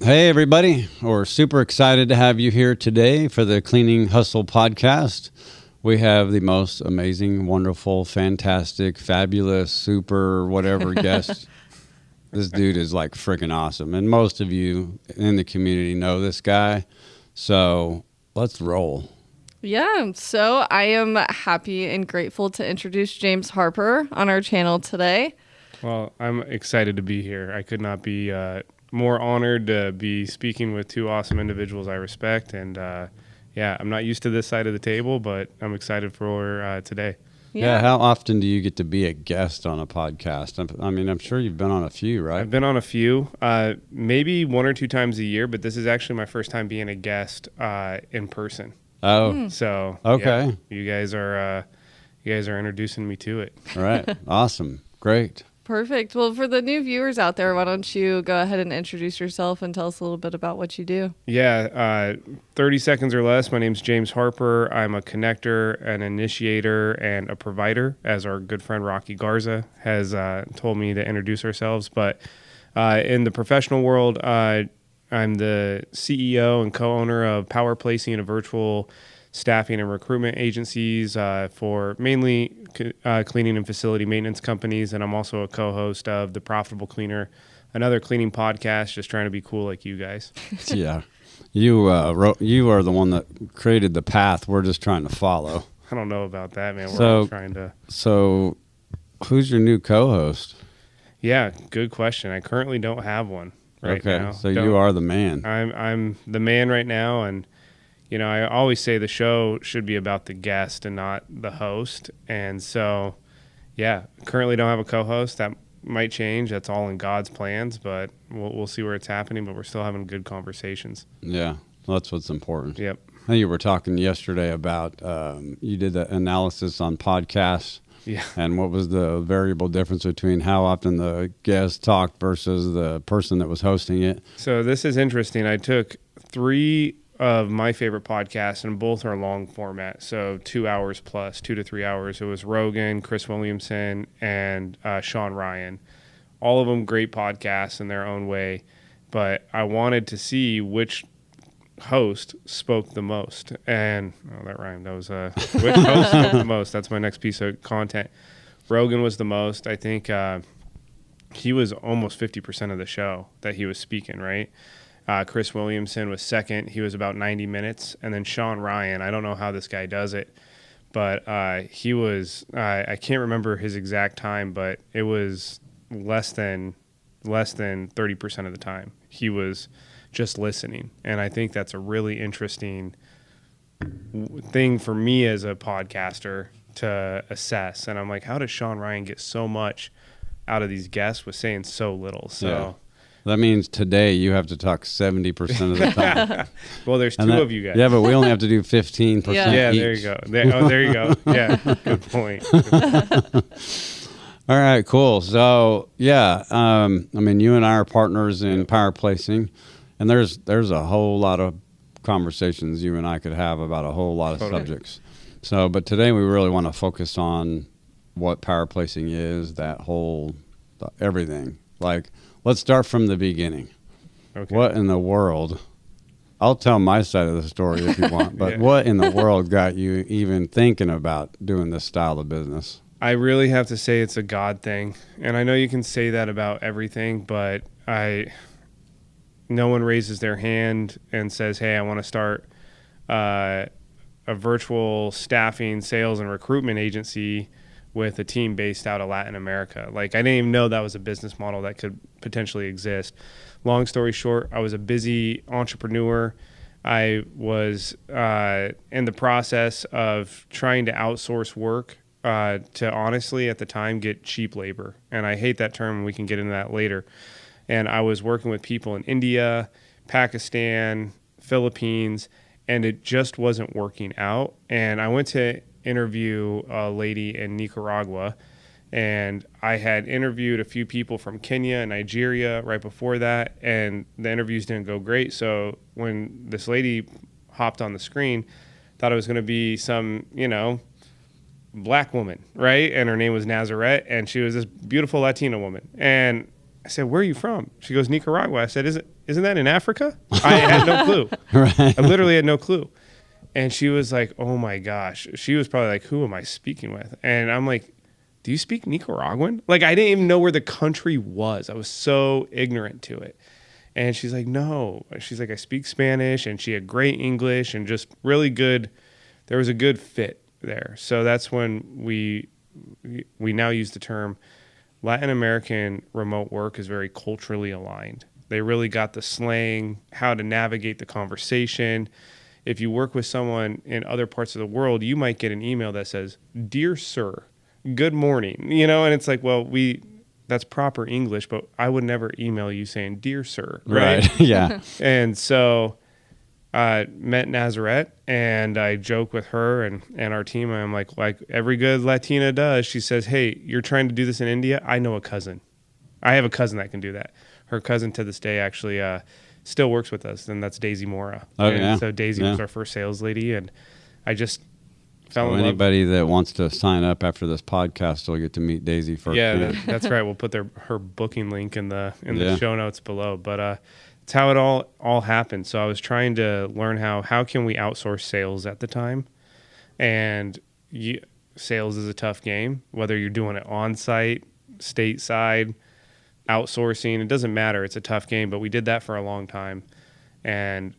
Hey, everybody. We're super excited to have you here today for the Cleaning Hustle podcast. We have the most amazing, wonderful, fantastic, fabulous, super, whatever guest. This dude is like freaking awesome. And most of you in the community know this guy. So let's roll. Yeah, so I am happy and grateful to introduce James Harper on our channel today. Well, I'm excited to be here. I could not be more honored to be speaking with two awesome individuals I respect. And I'm not used to this side of the table, but I'm excited for today. Yeah, how often do you get to be a guest on a podcast? I'm sure you've been on a few, right? I've been on a few, maybe one or two times a year, but this is actually my first time being a guest in person. Oh, So okay. yeah, you guys are introducing me to it. All right. Awesome. Great. Perfect. Well, for the new viewers out there, why don't you go ahead and introduce yourself and tell us a little bit about what you do? Yeah, 30 seconds or less. My name's James Harper. I'm a connector, an initiator, and a provider, as our good friend Rocky Garza has told me to introduce ourselves. But in the professional world, I'm the CEO and co-owner of Power Placing, a virtual staffing and recruitment agencies for mainly cleaning and facility maintenance companies. And I'm also a co-host of The Profitable Cleaner, another cleaning podcast, just trying to be cool like you guys. Yeah. You are the one that created the path we're just trying to follow. I don't know about that, man. We're all trying to. So who's your new co-host? Yeah, good question. I currently don't have one right now. So you are the man. I'm the man right now, and I always say the show should be about the guest and not the host. And so, yeah, currently don't have a co-host. That might change. That's all in God's plans, but we'll see where it's happening. But we're still having good conversations. Yeah, well, that's what's important. Yep. I think you were talking yesterday about you did the analysis on podcasts. Yeah. And what was the variable difference between how often the guest talked versus the person that was hosting it? So this is interesting. I took 3 of my favorite podcasts, and both are long format, so 2 hours plus, 2 to 3 hours. It was Rogan, Chris Williamson, and Sean Ryan. All of them great podcasts in their own way, but I wanted to see which host spoke the most. And that rhymed. That was which host spoke the most. That's my next piece of content. Rogan was the most. I think he was almost 50% of the show that he was speaking, right? Chris Williamson was second. He was about 90 minutes. And then Sean Ryan, I don't know how this guy does it, but he was, I can't remember his exact time, but it was less than 30% of the time. He was just listening. And I think that's a really interesting thing for me as a podcaster to assess. And I'm like, how does Sean Ryan get so much out of these guests with saying so little? So. Yeah. That means today you have to talk 70% of the time. Well, there's two of you guys. Yeah, but we only have to do 15% Yeah, each. there you go. There you go. Yeah, good point. All right, cool. So, yeah, you and I are partners in power placing, and there's a whole lot of conversations you and I could have about a whole lot of subjects. So, but today we really want to focus on what power placing is, everything. Like, let's start from the beginning. Okay. What in the world? I'll tell my side of the story if you want, but What in the world got you even thinking about doing this style of business? I really have to say it's a God thing. And I know you can say that about everything, but no one raises their hand and says, hey, I want to start a virtual staffing, sales, and recruitment agency with a team based out of Latin America. Like, I didn't even know that was a business model that could potentially exist. Long story short, I was a busy entrepreneur. I was in the process of trying to outsource work to honestly, at the time, get cheap labor. And I hate that term, and we can get into that later. And I was working with people in India, Pakistan, Philippines, and it just wasn't working out. And I went to interview a lady in Nicaragua, and I had interviewed a few people from Kenya and Nigeria right before that, and the interviews didn't go great. So when this lady hopped on the screen, thought it was going to be some, black woman, right? And her name was Nazareth, and she was this beautiful Latina woman. And I said, where are you from? She goes, Nicaragua. I said, is isn't that in Africa? I had no clue. Right. I literally had no clue. And she was like, oh my gosh. She was probably like, who am I speaking with? And I'm like, do you speak Nicaraguan? Like, I didn't even know where the country was. I was so ignorant to it. And she's like, no. She's like, I speak Spanish. And she had great English and just really good. There was a good fit there. So that's when we now use the term Latin American remote work is very culturally aligned. They really got the slang, how to navigate the conversation. If you work with someone in other parts of the world, you might get an email that says, "Dear Sir, good morning." You know, and it's like, well, that's proper English, but I would never email you saying, "Dear Sir." Right. Yeah. And so I met Nazareth, and I joke with her and our team. I'm like every good Latina does. She says, "Hey, you're trying to do this in India? I know a cousin. I have a cousin that can do that." Her cousin to this day actually still works with us, and that's Daisy Mora. Oh, and yeah. so Daisy was our first sales lady, and I just fell in love. Anybody that wants to sign up after this podcast will get to meet Daisy first. Yeah, that's right. We'll put her booking link in the show notes below. But it's how it all happened. So I was trying to learn how can we outsource sales at the time, and sales is a tough game. Whether you're doing it on site, stateside, outsourcing, it doesn't matter. It's a tough game. But we did that for a long time, and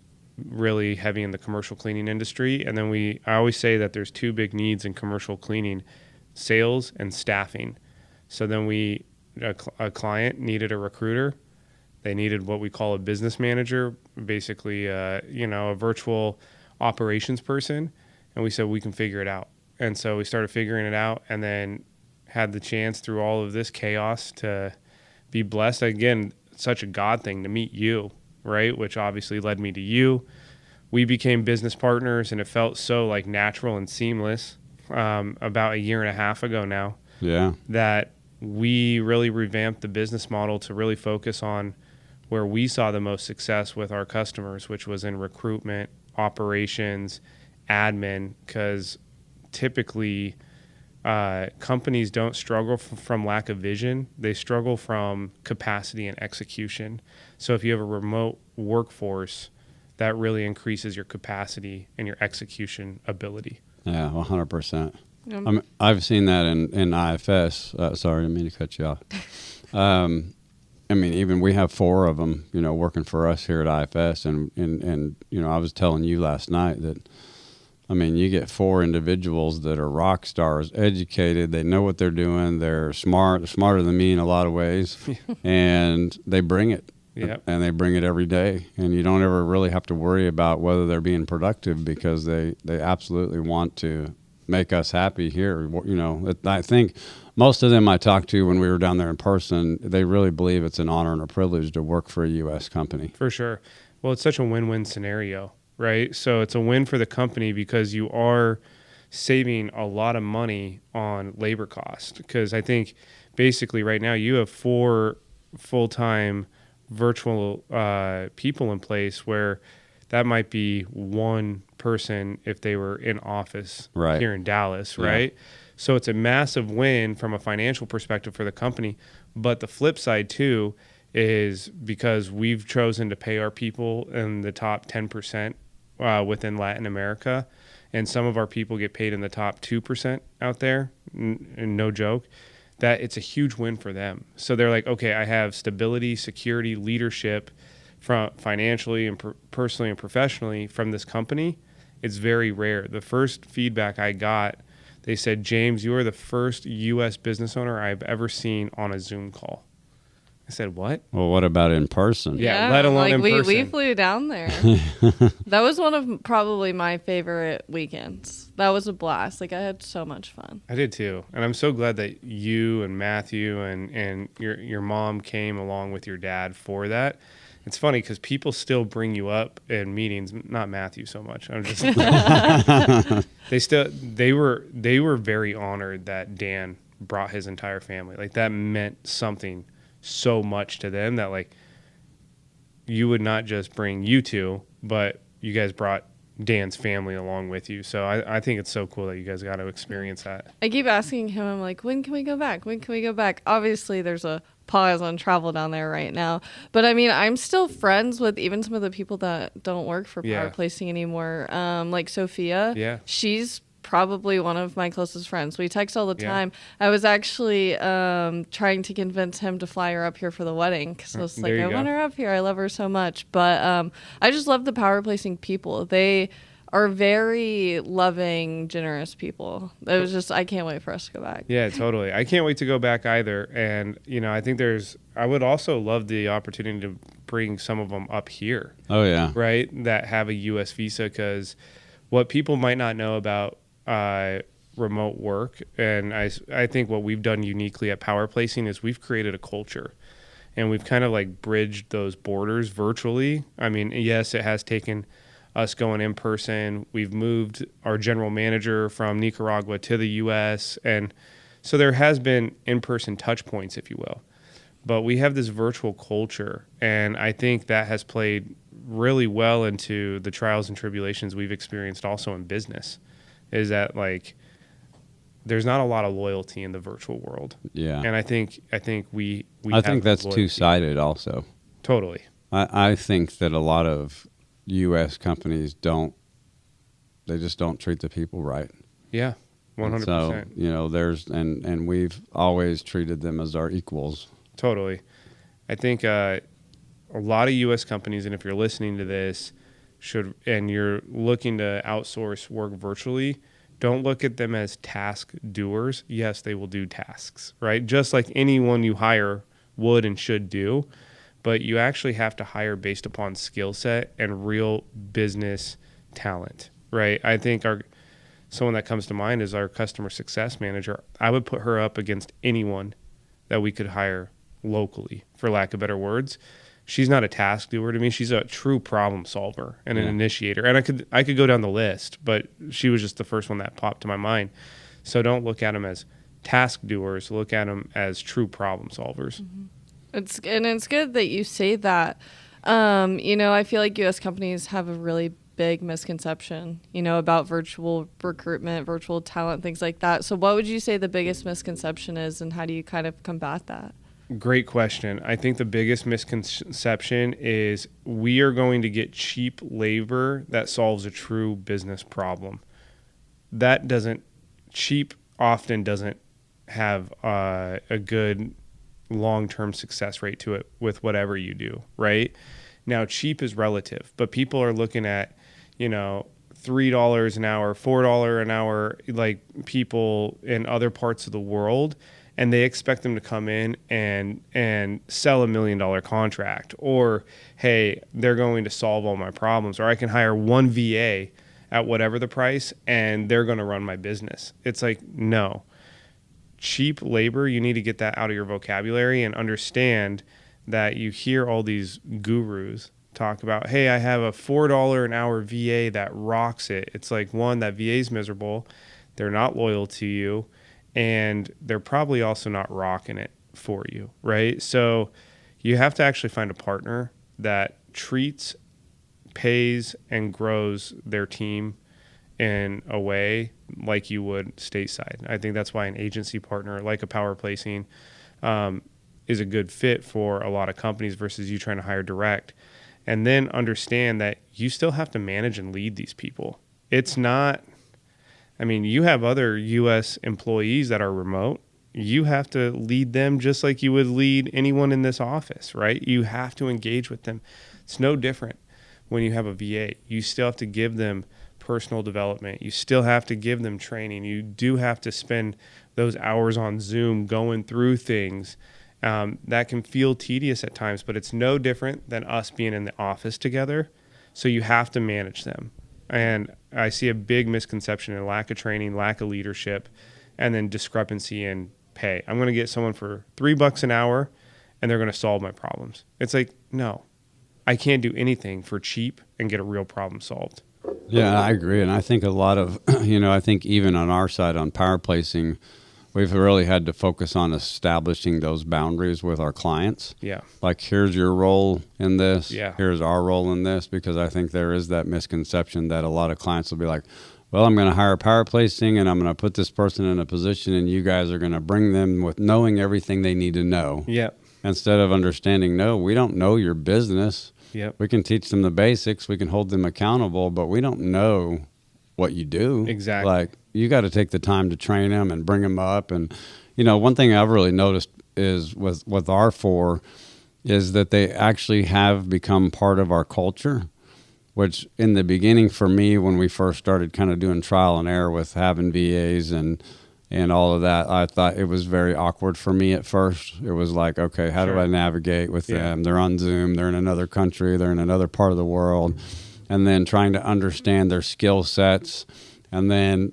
really heavy in the commercial cleaning industry. And then I always say that there's two big needs in commercial cleaning: sales and staffing. So then a client needed a recruiter. They needed what we call a business manager, basically, a virtual operations person. And we said, we can figure it out. And so we started figuring it out, and then had the chance through all of this chaos to be blessed. Again, such a God thing to meet you, right? Which obviously led me to you. We became business partners, and it felt so like natural and seamless about a year and a half ago now. Yeah. That we really revamped the business model to really focus on where we saw the most success with our customers, which was in recruitment, operations, admin, because typically companies don't struggle from lack of vision. They struggle from capacity and execution. So if you have a remote workforce, that really increases your capacity and your execution ability. Yeah, 100%. I've seen that in IFS. Sorry, I didn't mean to cut you off. I mean, even we have 4 of them, working for us here at IFS. And I was telling you last night that, I mean, you get 4 individuals that are rock stars, educated, they know what they're doing, they're smarter than me in a lot of ways, and they bring it. Yep. And they bring it every day. And you don't ever really have to worry about whether they're being productive, because they absolutely want to make us happy here. I think most of them I talked to when we were down there in person, they really believe it's an honor and a privilege to work for a U.S. company. For sure. Well, it's such a win-win scenario, right? So it's a win for the company because you are saving a lot of money on labor cost. Because I think basically right now you have 4 full-time virtual people in place, where that might be 1 person if they were in office here in Dallas, right? Yeah. So it's a massive win from a financial perspective for the company. But the flip side too is because we've chosen to pay our people in the top 10% within Latin America, and some of our people get paid in the top 2% out there, and no joke, that it's a huge win for them. So they're like, okay, I have stability, security, leadership from financially and personally and professionally from this company. It's very rare. The first feedback I got, they said, "James, you are the first U.S. business owner I've ever seen on a Zoom call." I said, "What?" Well, what about in person? Yeah, let alone in person. We flew down there. That was one of probably my favorite weekends. That was a blast. Like, I had so much fun. I did too. And I'm so glad that you and Matthew and your mom came along with your dad for that. It's funny because people still bring you up in meetings. Not Matthew so much. I'm just they were very honored that Dan brought his entire family. Like, that meant something so much to them, that like you would not just bring you two, but you guys brought Dan's family along with you. So I think it's so cool that you guys got to experience that. I keep asking him, I'm like, when can we go back? When can we go back? Obviously, there's a pause on travel down there right now. But I mean, I'm still friends with even some of the people that don't work for power placing anymore. Like Sophia. Yeah. She's probably one of my closest friends. We text all the time. I was actually trying to convince him to fly her up here for the wedding because I was like, I want her up here. I love her so much. But I just love the power placing people. They are very loving, generous people. It was just, I can't wait for us to go back. Yeah, totally. I can't wait to go back either. And, you know, I think I would also love the opportunity to bring some of them up here. Oh, yeah. Right? That have a U.S. visa, because what people might not know about remote work, and I think what we've done uniquely at Power Placing is we've created a culture, and we've kind of like bridged those borders virtually. I mean, yes, it has taken us going in person. We've moved our general manager from Nicaragua to the U.S., and so there has been in-person touch points, if you will. But we have this virtual culture, and I think that has played really well into the trials and tribulations we've experienced also in business, is that like there's not a lot of loyalty in the virtual world. Yeah. And I think we I think that's two-sided also. Totally. I think that a lot of U.S. companies just don't treat the people right. Yeah, 100%. So, you know, and we've always treated them as our equals. Totally. I think a lot of U.S. companies, and if you're listening to this, and you're looking to outsource work virtually, don't look at them as task doers. Yes, they will do tasks, right? Just like anyone you hire would and should do. But you actually have to hire based upon skill set and real business talent, right? I think someone that comes to mind is our customer success manager. I would put her up against anyone that we could hire locally, for lack of better words. She's not a task doer to me. She's a true problem solver and an initiator. And I could go down the list, but she was just the first one that popped to my mind. So don't look at them as task doers. Look at them as true problem solvers. Mm-hmm. It's good that you say that. You know, I feel like U.S. companies have a really big misconception, you know, about virtual recruitment, virtual talent, things like that. So what would you say the biggest misconception is, and how do you kind of combat that? Great question. I think the biggest misconception is we are going to get cheap labor that solves a true business problem. Cheap often doesn't have a good long-term success rate to it with whatever you do, right? Now, cheap is relative, but people are looking at, you know, $3 an hour, $4 an hour, like people in other parts of the world, and they expect them to come in and sell $1 million contract, or, hey, they're going to solve all my problems, or I can hire one VA at whatever the price and they're going to run my business. It's like, no. Cheap labor, you need to get that out of your vocabulary and understand that you hear all these gurus talk about, hey, I have a $4 an hour VA that rocks it. It's like, one, that VA's miserable. They're not loyal to you. And they're probably also not rocking it for you, right? So you have to actually find a partner that treats, pays, and grows their team in a way like you would stateside. I think that's why an agency partner like a Power Placing is a good fit for a lot of companies versus you trying to hire direct. And then understand that you still have to manage and lead these people. It's not... I mean, you have other U.S. employees that are remote. You have to lead them just like you would lead anyone in this office, right? You have to engage with them. It's no different when you have a VA. You still have to give them personal development. You still have to give them training. You do have to spend those hours on Zoom going through things. That can feel tedious at times, but it's no different than us being in the office together. So you have to manage them. And I see a big misconception in lack of training, lack of leadership, and then discrepancy in pay. I'm going to get someone for $3 an hour, and they're going to solve my problems. It's like, no, I can't do anything for cheap and get a real problem solved. Yeah, I agree. And I think a lot of, you know, I think even on our side on Power Placing, we've really had to focus on establishing those boundaries with our clients. Yeah. Like, here's your role in this. Yeah. Here's our role in this, because I think there is that misconception that a lot of clients will be like, well, I'm going to hire power placing and I'm going to put this person in a position and you guys are going to bring them with knowing everything they need to know. Yeah. Instead of understanding, no, we don't know your business. Yep. We can teach them the basics. We can hold them accountable, but we don't know what you do. Exactly. Like, you got to take the time to train them and bring them up. And, you know, one thing I've really noticed is with our 4 is that they actually have become part of our culture. Which in the beginning for me, when we first started kind of doing trial and error with having VAs and all of that, I thought it was very awkward for me at first. It was like, okay, how do I navigate with them? They're on Zoom, they're in another country, they're in another part of the world, and then trying to understand their skill sets and then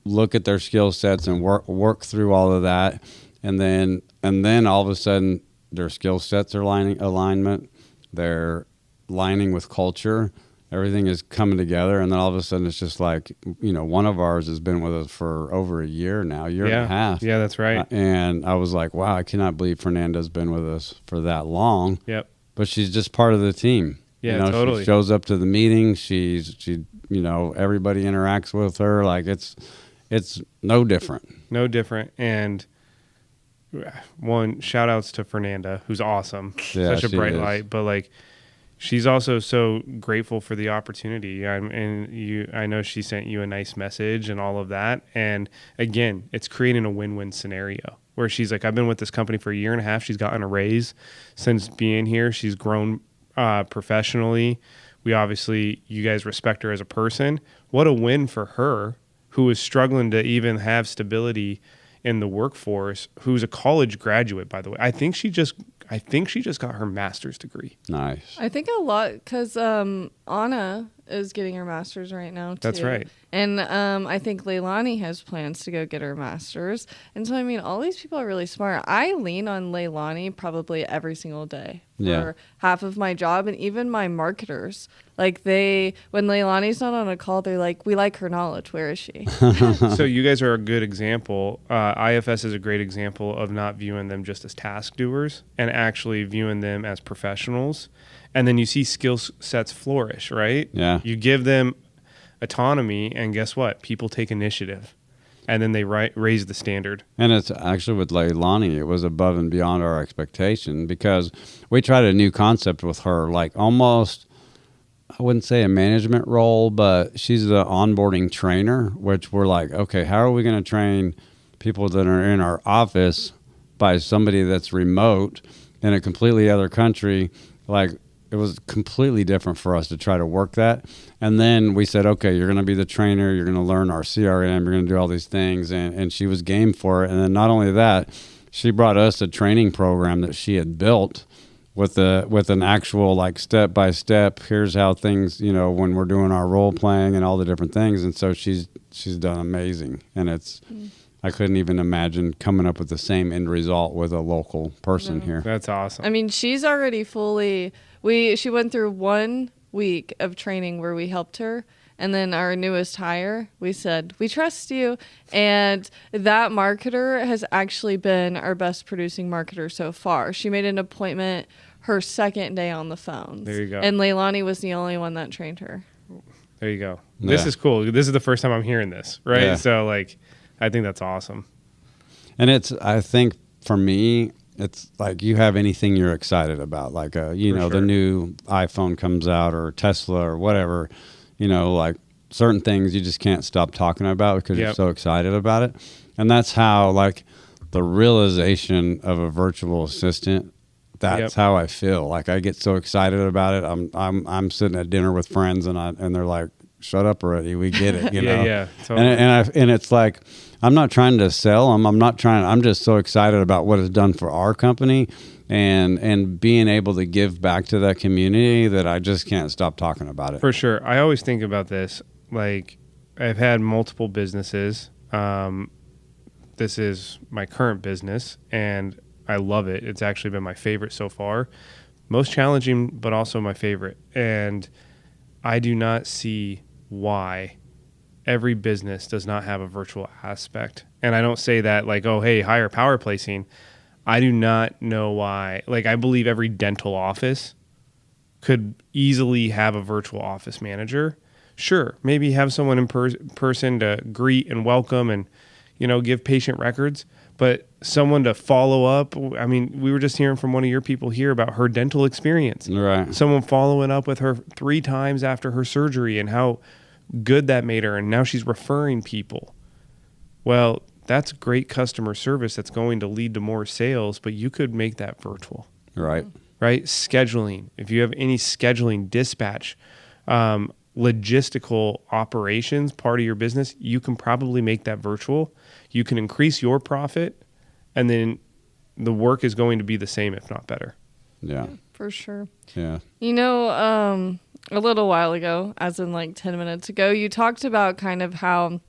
look at their skill sets and work through all of that. And then all of a sudden their skill sets are alignment, they're lining with culture. Everything is coming together, and then all of a sudden it's just like, you know, one of ours has been with us for over a year now, year and a half. Yeah, that's right. And I was like, wow, I cannot believe Fernanda's been with us for that long. Yep. But she's just part of the team. Yeah, you know, totally. She shows up to the meetings. She, you know, everybody interacts with her. Like, it's no different. No different. And one, shout outs to Fernanda, who's awesome. Yeah, such a bright light. But like, she's also so grateful for the opportunity. I know she sent you a nice message and all of that. And again, it's creating a win-win scenario where she's like, I've been with this company for a year and a half. She's gotten a raise since being here. She's grown professionally. You guys respect her as a person. What a win for her, who is struggling to even have stability in the workforce, who's a college graduate, by the way. I think she just got her master's degree. Nice. I think a lot because Anna is getting her master's right now, too. That's right. And I think Leilani has plans to go get her master's. And so, I mean, all these people are really smart. I lean on Leilani probably every single day for half of my job, and even my marketers. Like, when Leilani's not on a call, they're like, we like her knowledge. Where is she? So you guys are a good example. IFS is a great example of not viewing them just as task doers and actually viewing them as professionals. And then you see skill sets flourish, right? Yeah. You give them autonomy, and guess what? People take initiative, and then they raise the standard. And it's actually with Leilani, it was above and beyond our expectation, because we tried a new concept with her, like almost, I wouldn't say a management role, but she's the onboarding trainer, which we're like, okay, how are we going to train people that are in our office by somebody that's remote in a completely other country? Like, it was completely different for us to try to work that. And then we said, okay, you're going to be the trainer. You're going to learn our CRM. You're going to do all these things. And she was game for it. And then not only that, she brought us a training program that she had built with an actual, like, step-by-step, here's how things, you know, when we're doing our role playing and all the different things. And so she's done amazing. And I couldn't even imagine coming up with the same end result with a local person here. That's awesome. I mean, she's already fully... She went through 1 week of training where we helped her, and then our newest hire, we said, we trust you. And that marketer has actually been our best producing marketer so far. She made an appointment her second day on the phone. There you go. And Leilani was the only one that trained her. There you go. Yeah. This is cool. This is the first time I'm hearing this, right? Yeah. So, like, I think that's awesome. And I think for me, it's like you have anything you're excited about, like the new iPhone comes out or Tesla or whatever, you know, like certain things you just can't stop talking about because you're so excited about it. And that's how, like, the realization of a virtual assistant, that's how I feel. Like, I get so excited about it. I'm sitting at dinner with friends and they're like, shut up already. We get it, you know? Yeah, totally. And it's like, I'm not trying to sell them. I'm just so excited about what it's done for our company and being able to give back to that community that I just can't stop talking about it. For sure. I always think about this. Like, I've had multiple businesses. This is my current business, and I love it. It's actually been my favorite so far. Most challenging, but also my favorite. And I do not see why every business does not have a virtual aspect. And I don't say that like, oh, hey, hire power placing. I do not know why. Like, I believe every dental office could easily have a virtual office manager. Sure, maybe have someone in person to greet and welcome and, give patient records, but someone to follow up. I mean, we were just hearing from one of your people here about her dental experience. Right. Someone following up with her 3 times after her surgery and how good that made her, and now she's referring people. Well, that's great customer service that's going to lead to more sales, but you could make that virtual. Right. Right? Scheduling. If you have any scheduling, dispatch, logistical operations part of your business, you can probably make that virtual. You can increase your profit, and then the work is going to be the same, if not better. Yeah. For sure. Yeah. A little while ago, as in like 10 minutes ago, you talked about kind of how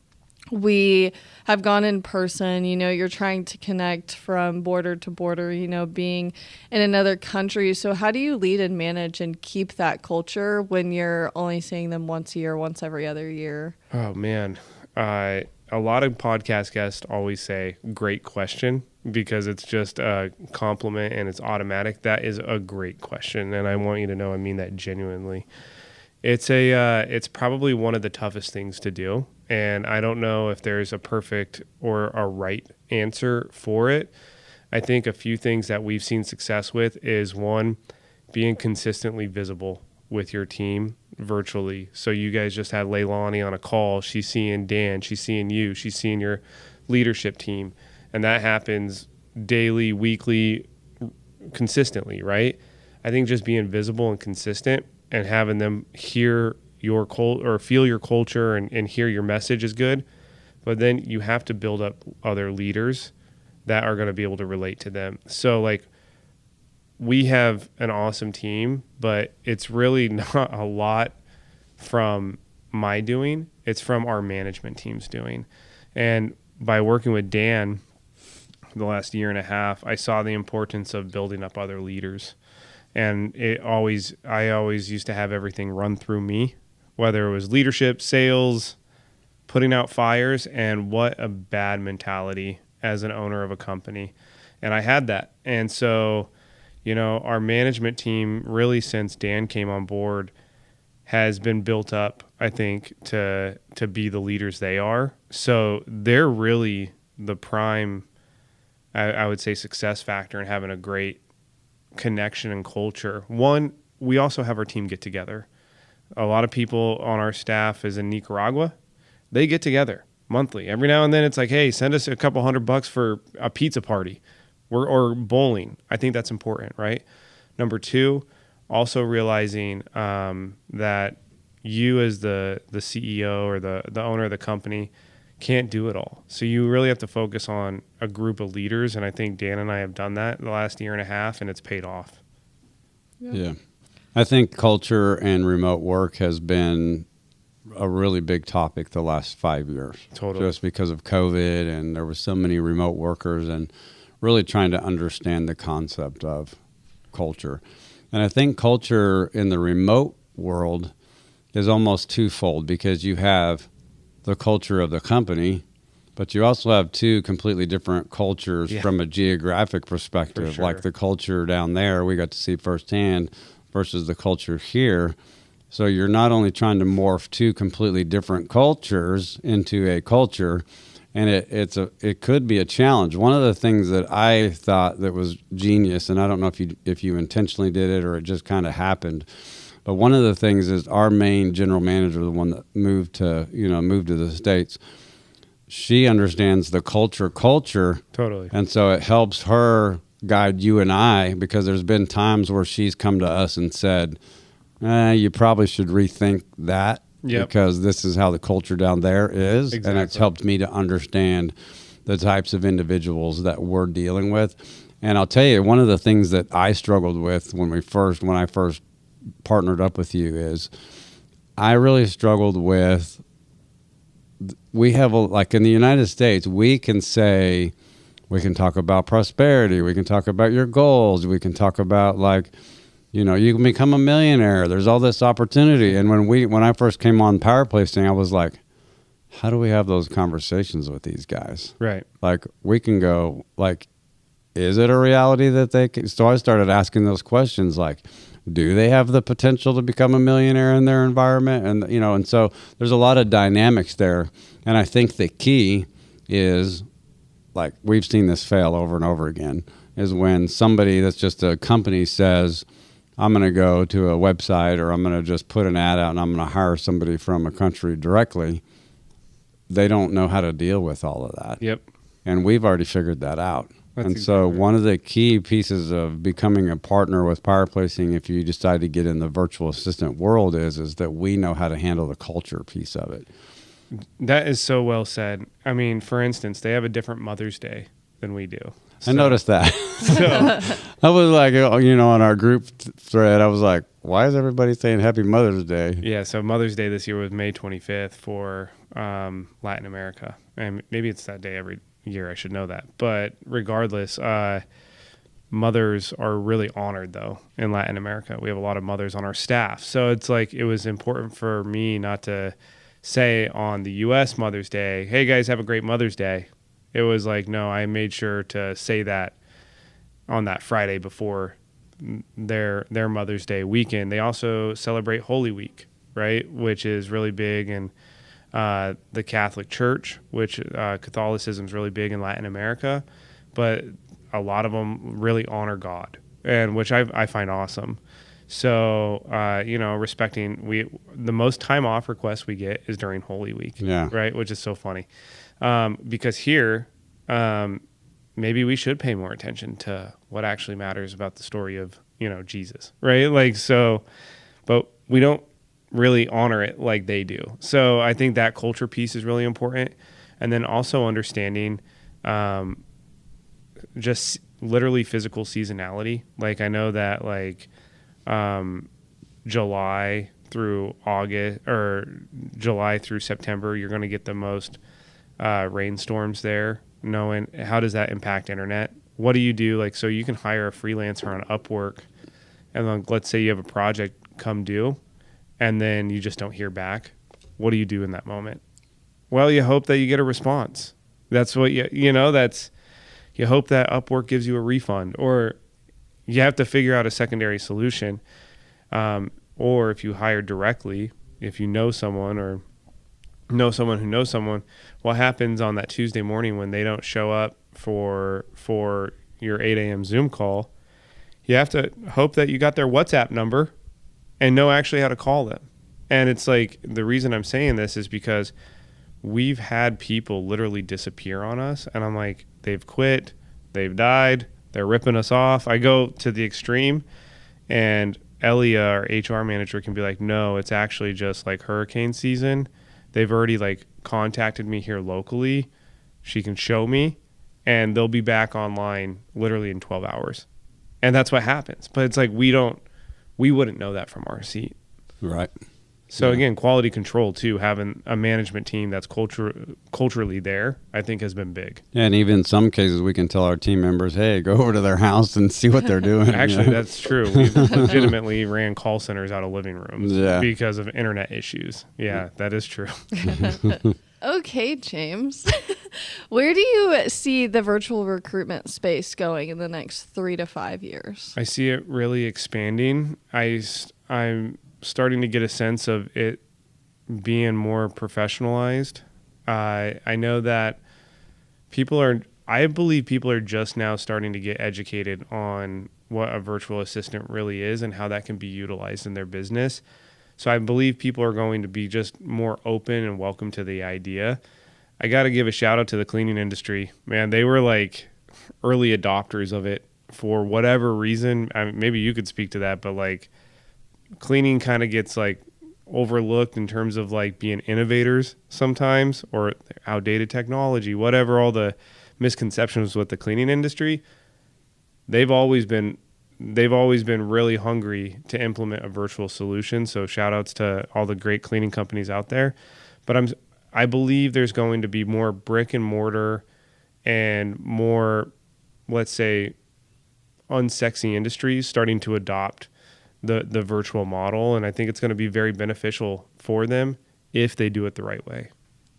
we have gone in person, you're trying to connect from border to border, being in another country. So how do you lead and manage and keep that culture when you're only seeing them once a year, once every other year? Oh, man. A lot of podcast guests always say, great question, because it's just a compliment and it's automatic. That is a great question. And I want you to know I mean that genuinely. It's probably one of the toughest things to do. And I don't know if there's a perfect or a right answer for it. I think a few things that we've seen success with is, one, being consistently visible with your team virtually. So you guys just had Leilani on a call. She's seeing Dan. She's seeing you. She's seeing your leadership team. And that happens daily, weekly, consistently, right? I think just being visible and consistent and having them hear your or feel your culture and hear your message is good. But then you have to build up other leaders that are going to be able to relate to them. So like, we have an awesome team, but it's really not a lot from my doing. It's from our management team's doing. And by working with Dan the last year and a half, I saw the importance of building up other leaders. And I always used to have everything run through me, whether it was leadership, sales, putting out fires, and what a bad mentality as an owner of a company. And I had that. And so, our management team really, since Dan came on board, has been built up, I think, to be the leaders they are. So they're really the prime, I would say, success factor in having a great connection and culture. One, we also have our team get together. A lot of people on our staff is in Nicaragua. They get together monthly. Every now and then it's like, hey, send us a couple $100 for a pizza party or bowling. I think that's important, right? Number 2, also realizing that you as the CEO or the owner of the company can't do it all. So you really have to focus on a group of leaders. And I think Dan and I have done that the last year and a half, and it's paid off. Yeah. I think culture and remote work has been a really big topic the last 5 years. Totally. Just because of COVID, and there were so many remote workers, and really trying to understand the concept of culture. And I think culture in the remote world is almost twofold, because you have the culture of the company, but you also have 2 completely different cultures from a geographic perspective. Sure. Like the culture down there we got to see firsthand versus the culture here. So you're not only trying to morph 2 completely different cultures into a culture, and it could be a challenge. One of the things that I thought that was genius, and I don't know if you intentionally did it or it just kind of happened, but one of the things is our main general manager, the one that moved to the States, she understands the culture. Totally. And so it helps her guide you and I, because there's been times where she's come to us and said, you probably should rethink that. Yep. Because this is how the culture down there is. Exactly. And it's helped me to understand the types of individuals that we're dealing with. And I'll tell you, one of the things that I struggled with when I first partnered up with you is I really struggled with, we have, like in the United States, we can talk about prosperity. We can talk about your goals. We can talk about you can become a millionaire. There's all this opportunity. And when I first came on power placing, I was like, how do we have those conversations with these guys? Right. Like, we can go, like, is it a reality that they can? So I started asking those questions, like, do they have the potential to become a millionaire in their environment? And, and so there's a lot of dynamics there. And I think the key is, like, we've seen this fail over and over again, is when somebody that's just a company says, I'm going to go to a website, or I'm going to just put an ad out and I'm going to hire somebody from a country directly. They don't know how to deal with all of that. Yep. And we've already figured that out. So one of the key pieces of becoming a partner with Power Placing, if you decide to get in the virtual assistant world, is that we know how to handle the culture piece of it. That is so well said. I mean, for instance, they have a different Mother's Day than we do. I noticed that. I was like, on our group thread, I was like, why is everybody saying Happy Mother's Day? Yeah, so Mother's Day this year was May 25th for Latin America. And maybe it's that day every year, I should know that. But regardless, mothers are really honored, though, in Latin America. We have a lot of mothers on our staff. So it's like, it was important for me not to say on the U.S. Mother's Day, hey, guys, have a great Mother's Day. It was like, no, I made sure to say that on that Friday before their Mother's Day weekend. They also celebrate Holy Week, right, which is really big in the Catholic Church, which Catholicism is really big in Latin America, but a lot of them really honor God, and which I find awesome. So, respecting, the most time off requests we get is during Holy Week, right, which is so funny. Because here, maybe we should pay more attention to what actually matters about the story of, Jesus, right? Like, so, but we don't really honor it like they do. So I think that culture piece is really important. And then also understanding, just literally physical seasonality. Like, I know that, like, July through August, or July through September, you're going to get the most rainstorms there. Knowing how does that impact internet? What do you do? Like, so you can hire a freelancer on Upwork, and then let's say you have a project come due, and then you just don't hear back. What do you do in that moment? Well, you hope that you get a response. That's what you hope that Upwork gives you a refund, or you have to figure out a secondary solution. Or if you hire directly, if you know someone or know someone who knows someone, what happens on that Tuesday morning when they don't show up for your 8 a.m. Zoom call? You have to hope that you got their WhatsApp number and know actually how to call them. And it's like, the reason I'm saying this is because we've had people literally disappear on us, and I'm like, they've quit, they've died, they're ripping us off. I go to the extreme, and Elia, our HR manager, can be like, no, it's actually just like hurricane season. They've already like contacted me here locally. She can show me, and they'll be back online literally in 12 hours. And that's what happens. But it's like, we wouldn't know that from our seat. Right. So again, quality control too, having a management team that's culturally there, I think has been big. Yeah, and even in some cases, we can tell our team members, hey, go over to their house and see what they're doing. Actually, that's true. We've legitimately ran call centers out of living rooms because of internet issues. Yeah, that is true. Okay, James. Where do you see the virtual recruitment space going in the next 3 to 5 years? I see it really expanding. I'm starting to get a sense of it being more professionalized. I know that I believe people are just now starting to get educated on what a virtual assistant really is and how that can be utilized in their business. So I believe people are going to be just more open and welcome to the idea. I got to give a shout out to the cleaning industry. Man, they were like early adopters of it for whatever reason. I mean, maybe you could speak to that, but like, cleaning kind of gets like overlooked in terms of like being innovators sometimes, or outdated technology, whatever, all the misconceptions with the cleaning industry. They've always been really hungry to implement a virtual solution. So shout outs to all the great cleaning companies out there. But I believe there's going to be more brick and mortar and more, let's say, unsexy industries starting to adopt the virtual model, and I think it's going to be very beneficial for them if they do it the right way.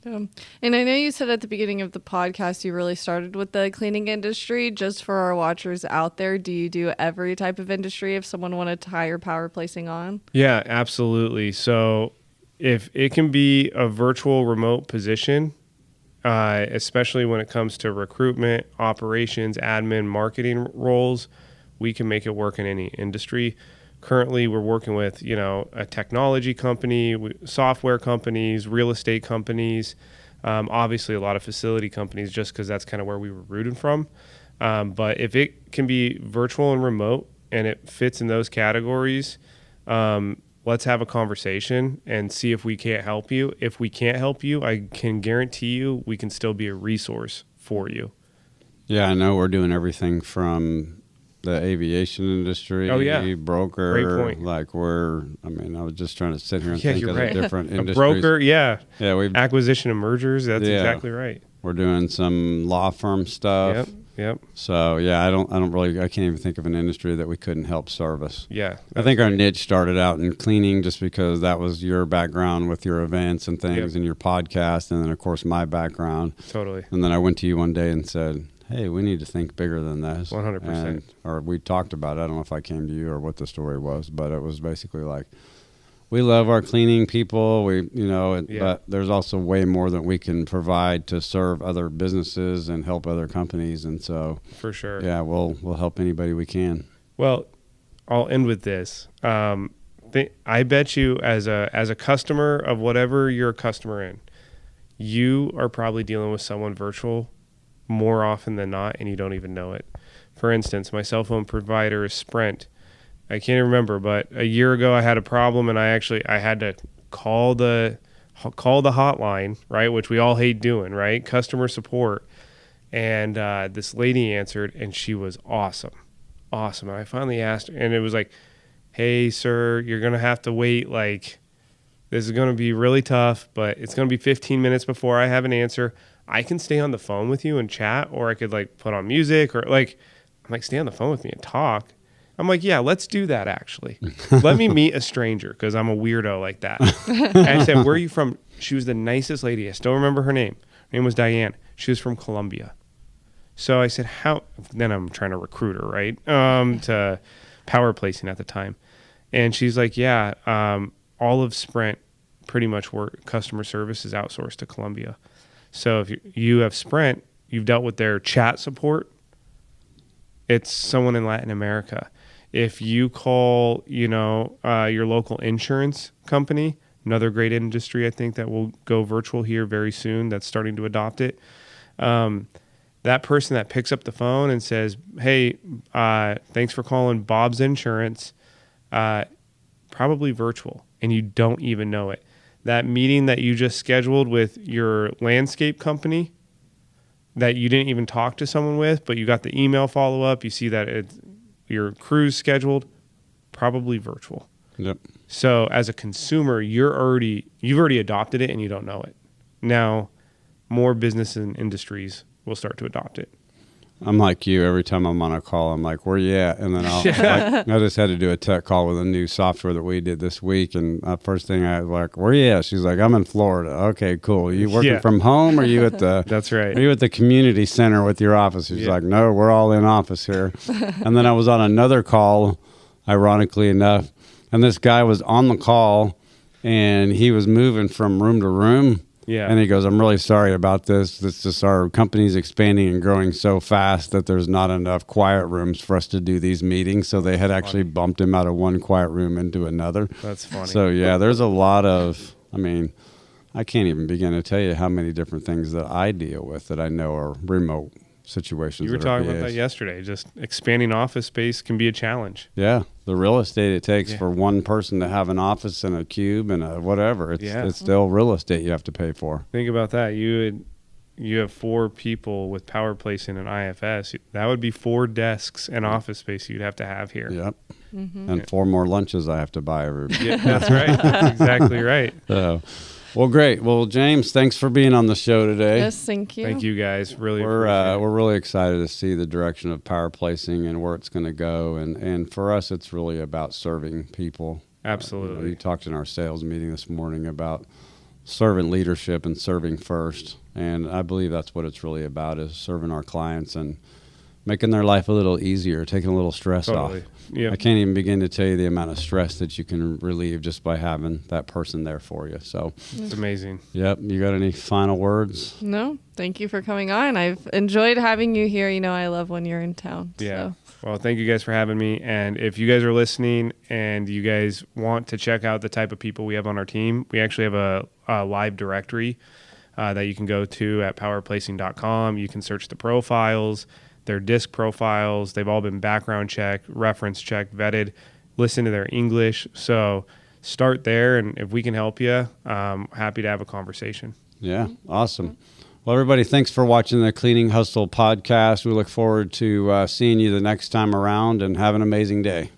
And I know you said at the beginning of the podcast you really started with the cleaning industry. Just for our watchers out there, do you do every type of industry if someone wanted to hire power placing on? Yeah, absolutely. So if it can be a virtual remote position, especially when it comes to recruitment, operations, admin, marketing roles, we can make it work in any industry. Currently, we're working with, a technology company, software companies, real estate companies, obviously a lot of facility companies, just because that's kind of where we were rooted from. But if it can be virtual and remote and it fits in those categories, let's have a conversation and see if we can't help you. If we can't help you, I can guarantee you we can still be a resource for you. Yeah, I know we're doing everything from the aviation industry, broker. Great point. Like I was just trying to sit here and think of the different industries. A broker, yeah. We've acquisition and mergers. That's exactly right. We're doing some law firm stuff. Yep. So I can't even think of an industry that we couldn't help service. Yeah. I think our niche started out in cleaning just because that was your background with your events and things and your podcast, and then of course my background. Totally. And then I went to you one day and said, hey, we need to think bigger than this. 100%. Or we talked about it. I don't know if I came to you or what the story was, but it was basically like, we love our cleaning people. But there's also way more that we can provide to serve other businesses and help other companies. And so, for sure, we'll help anybody we can. Well, I'll end with this. I bet you, as a customer of whatever you're a customer in, you are probably dealing with someone virtual more often than not, and you don't even know it. For instance, my cell phone provider is Sprint. I can't remember, but a year ago I had a problem, and I had to call the hotline, right, which we all hate doing, right, customer support. And this lady answered, and she was awesome. And I finally asked her, and it was like, hey, sir, you're going to have to wait. Like, this is going to be really tough, but it's going to be 15 minutes before I have an answer. I can stay on the phone with you and chat, or I could put on music, or I'm stay on the phone with me and talk. I'm like, yeah, let's do that actually. Let me meet a stranger, because I'm a weirdo like that. And I said, where are you from? She was the nicest lady. I still remember her name. Her name was Diane. She was from Colombia. So I said, how? Then I'm trying to recruit her, right, to power placing at the time. And she's like, yeah, all of Sprint pretty much customer service is outsourced to Colombia. So if you have Sprint, you've dealt with their chat support, it's someone in Latin America. If you call, your local insurance company, another great industry I think that will go virtual here very soon, that's starting to adopt it. That person that picks up the phone and says, hey, thanks for calling Bob's Insurance, probably virtual, and you don't even know it. That meeting that you just scheduled with your landscape company that you didn't even talk to someone with, but you got the email follow-up, you see that your crew's scheduled, probably virtual. Yep. So as a consumer, you've already adopted it and you don't know it. Now, more business and industries will start to adopt it. I'm like you. Every time I'm on a call, I'm like, where you at? And then I just had to do a tech call with a new software that we did this week. And first thing I was like, where you at? She's like, I'm in Florida. Okay, cool. Are you working from home? Or are you at the That's right. Are you at the community center with your office? She's like, no, we're all in office here. And then I was on another call, ironically enough, and this guy was on the call and he was moving from room to room. Yeah. And he goes, I'm really sorry about this. It's just our company's expanding and growing so fast that there's not enough quiet rooms for us to do these meetings. So they had actually bumped him out of one quiet room into another. That's funny. So, yeah, there's a lot of, I can't even begin to tell you how many different things that I deal with that I know are remote situations. You were talking about that yesterday. Just expanding office space can be a challenge. Yeah. The real estate it takes for one person to have an office and a cube and a whatever. It's still real estate you have to pay for. Think about that. You have 4 people with power placing an IFS. That would be 4 desks and office space you'd have to have here. Yep. Mm-hmm. And 4 more lunches I have to buy every week. Yeah, that's right. That's exactly right. So, well, great. Well, James, thanks for being on the show today. Yes, thank you. Thank you, guys. We're really excited to see the direction of power placing and where it's going to go. And for us, it's really about serving people. Absolutely. You talked in our sales meeting this morning about servant leadership and serving first. And I believe that's what it's really about, is serving our clients and making their life a little easier, taking a little stress off. Yep. I can't even begin to tell you the amount of stress that you can relieve just by having that person there for you. So it's amazing. Yep. You got any final words? No. Thank you for coming on. I've enjoyed having you here. You know, I love when you're in town. Yeah. So. Well, thank you guys for having me. And if you guys are listening and you guys want to check out the type of people we have on our team, we actually have a live directory that you can go to at powerplacing.com. You can search the profiles, their disc profiles. They've all been background checked, reference checked, vetted, listen to their English. So start there. And if we can help you, happy to have a conversation. Yeah. Awesome. Well, everybody, thanks for watching the Cleaning Hustle podcast. We look forward to seeing you the next time around, and have an amazing day.